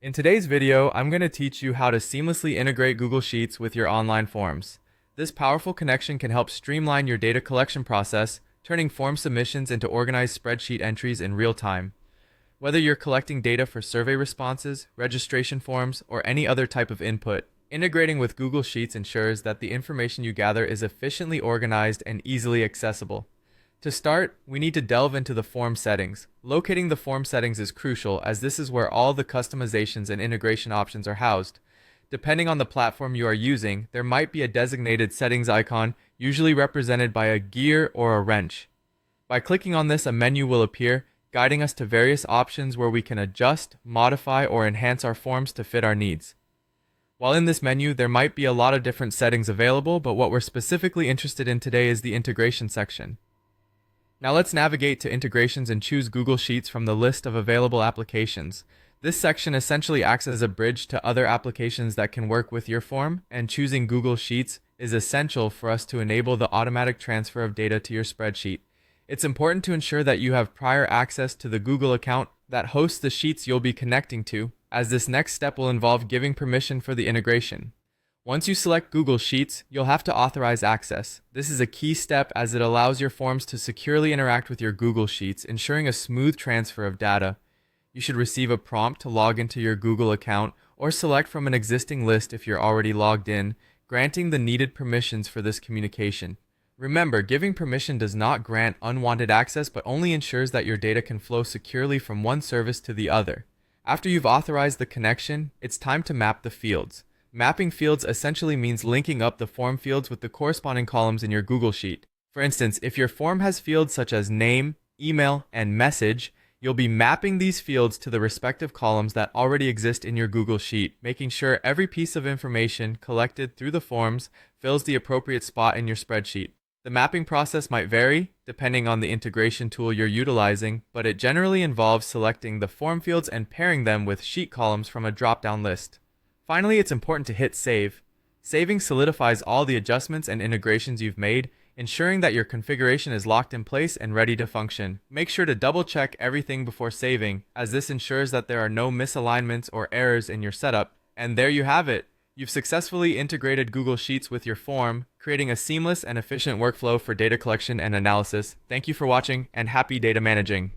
In today's video, I'm going to teach you how to seamlessly integrate Google Sheets with your online forms. This powerful connection can help streamline your data collection process, turning form submissions into organized spreadsheet entries in real time. Whether you're collecting data for survey responses, registration forms, or any other type of input, integrating with Google Sheets ensures that the information you gather is efficiently organized and easily accessible. To start, we need to delve into the form settings. Locating the form settings is crucial, as this is where all the customizations and integration options are housed. Depending on the platform you are using, there might be a designated settings icon, usually represented by a gear or a wrench. By clicking on this, a menu will appear, guiding us to various options where we can adjust, modify, or enhance our forms to fit our needs. While in this menu, there might be a lot of different settings available, but what we're specifically interested in today is the integration section. Now let's navigate to integrations and choose Google Sheets from the list of available applications. This section essentially acts as a bridge to other applications that can work with your form, and choosing Google Sheets is essential for us to enable the automatic transfer of data to your spreadsheet. It's important to ensure that you have prior access to the Google account that hosts the sheets you'll be connecting to, as this next step will involve giving permission for the integration. Once you select Google Sheets, you'll have to authorize access. This is a key step as it allows your forms to securely interact with your Google Sheets, ensuring a smooth transfer of data. You should receive a prompt to log into your Google account or select from an existing list if you're already logged in, granting the needed permissions for this communication. Remember, giving permission does not grant unwanted access but only ensures that your data can flow securely from one service to the other. After you've authorized the connection, it's time to map the fields. Mapping fields essentially means linking up the form fields with the corresponding columns in your Google Sheet. For instance, if your form has fields such as name, email, and message, you'll be mapping these fields to the respective columns that already exist in your Google Sheet, making sure every piece of information collected through the forms fills the appropriate spot in your spreadsheet. The mapping process might vary depending on the integration tool you're utilizing, but it generally involves selecting the form fields and pairing them with sheet columns from a drop-down list. Finally, it's important to hit save. Saving solidifies all the adjustments and integrations you've made, ensuring that your configuration is locked in place and ready to function. Make sure to double check everything before saving, as this ensures that there are no misalignments or errors in your setup. And there you have it. You've successfully integrated Google Sheets with your form, creating a seamless and efficient workflow for data collection and analysis. Thank you for watching, and happy data managing.